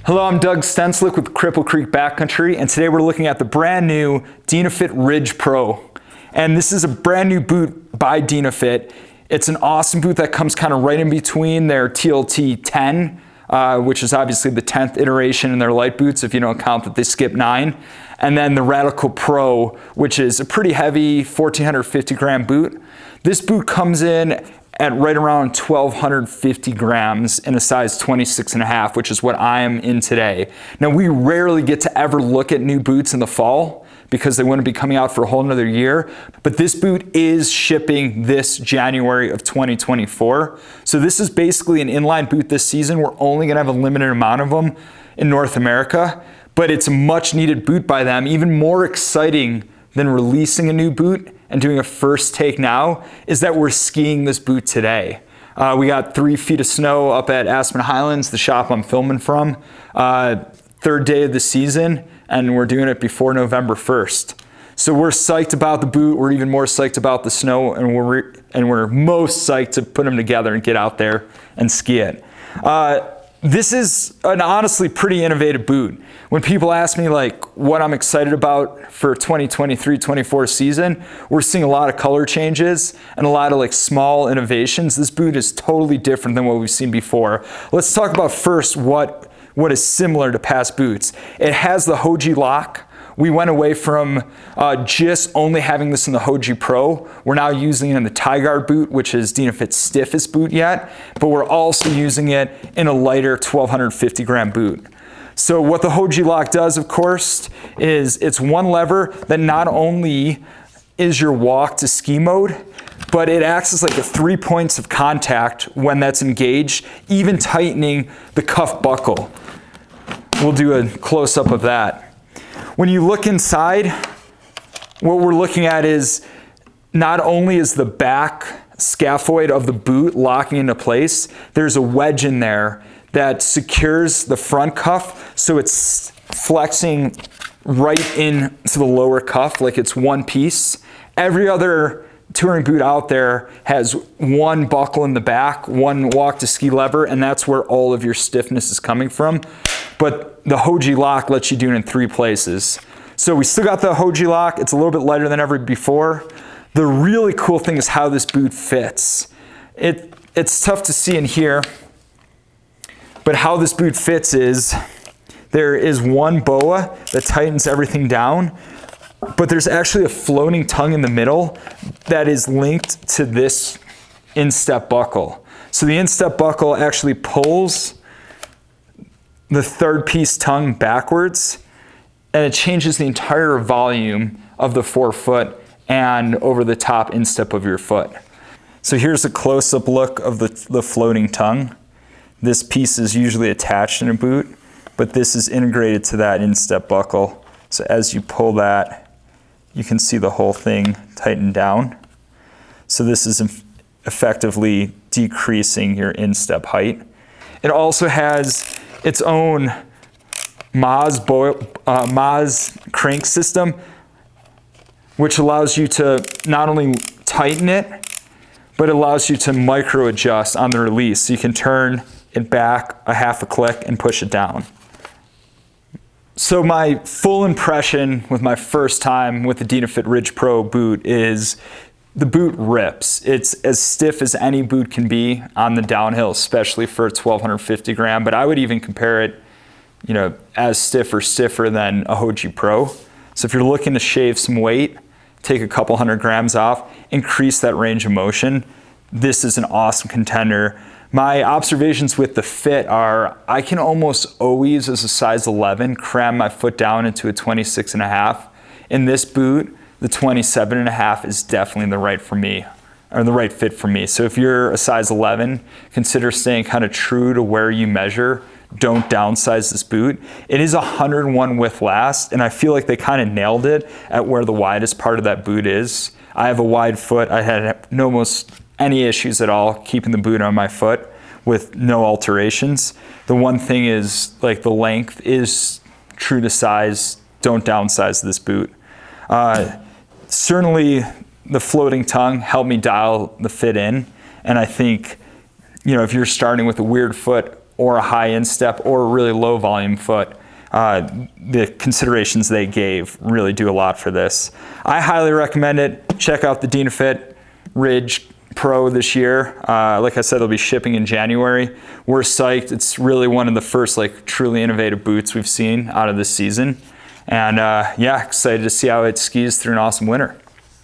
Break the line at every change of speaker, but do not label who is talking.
Hello, I'm Doug Stenslick with Cripple Creek Backcountry, and today we're looking at the brand new Dynafit Ridge Pro. And this is a brand new boot by Dynafit. It's an awesome boot that comes kind of right in between their TLT 10, which is obviously the 10th iteration in their light boots, if you don't count that they skip 9. And then the Radical Pro, which is a pretty heavy 1,450 gram boot. This boot comes in at right around 1,250 grams in a size 26.5, which is what I am in today. Now, we rarely get to ever look at new boots in the fall because they wouldn't be coming out for a whole nother year, but this boot is shipping this January of 2024. So this is basically an inline boot this season. We're only gonna have a limited amount of them in North America, but it's a much needed boot by them. Even more exciting than releasing a new boot and doing a first take now is that we're skiing this boot today. We got 3 feet of snow up at Aspen Highlands, the shop I'm filming from. Third day of the season, and we're doing it before November 1st. So we're psyched about the boot. We're even more psyched about the snow, and we're most psyched to put them together and get out there and ski it. This is an honestly pretty innovative boot. When people ask me like what I'm excited about for 2023-24 season, we're seeing a lot of color changes and a lot of like small innovations. This boot is totally different than what we've seen before. Let's talk about first what is similar to past boots. It has the Hoji lock. We went away from just only having this in the Hoji Pro. We're now using it in the Tie-Guard boot, which is Dynafit's stiffest boot yet, but we're also using it in a lighter 1,250 gram boot. So what the Hoji lock does, of course, is it's one lever that not only is your walk to ski mode, but it acts as like a 3 points of contact when that's engaged, even tightening the cuff buckle. We'll do a close-up of that. When you look inside, what we're looking at is not only is the back scaphoid of the boot locking into place, there's a wedge in there that secures the front cuff, so it's flexing right into the lower cuff like it's one piece. Every other touring boot out there has one buckle in the back, one walk to ski lever, and that's where all of your stiffness is coming from. But the Hoji lock lets you do it in 3 places. So we still got the Hoji lock. It's a little bit lighter than ever before. The really cool thing is how this boot fits. It's tough to see in here, but how this boot fits is there is one boa that tightens everything down, but there's actually a floating tongue in the middle that is linked to this instep buckle. So the instep buckle actually pulls the third piece tongue backwards, and it changes the entire volume of the forefoot and over the top instep of your foot. So here's a close-up look of the floating tongue. This piece is usually attached in a boot, but this is integrated to that instep buckle. So as you pull that, you can see the whole thing tighten down. So this is effectively decreasing your instep height. It also has its own Moz crank system, which allows you to not only tighten it, but it allows you to micro adjust on the release. So you can turn it back a half a click and push it down. So my full impression with my first time with the Dynafit Ridge Pro boot is the boot rips. It's as stiff as any boot can be on the downhill, especially for a 1,250 gram, but I would even compare it, as stiff or stiffer than a Hoji Pro. So if you're looking to shave some weight, take a couple 100 grams off, increase that range of motion, this is an awesome contender. My observations with the fit are I can almost always, as a size 11, cram my foot down into a 26.5. In this boot, the 27.5 is definitely the right fit for me. So if you're a size 11, consider staying kind of true to where you measure. Don't downsize this boot. It is 101 width last, and I feel like they kind of nailed it at where the widest part of that boot is. I have a wide foot. I had almost any issues at all keeping the boot on my foot with no alterations. The one thing is like the length is true to size. Don't downsize this boot. Certainly the floating tongue helped me dial the fit in, and I think if you're starting with a weird foot or a high instep or a really low volume foot. The considerations they gave really do a lot for this. I highly recommend it. Check out the Dynafit Ridge Pro this year. Like I said, they'll be shipping in January. We're psyched. It's really one of the first like truly innovative boots we've seen out of this season. And yeah, excited to see how it skis through an awesome winter.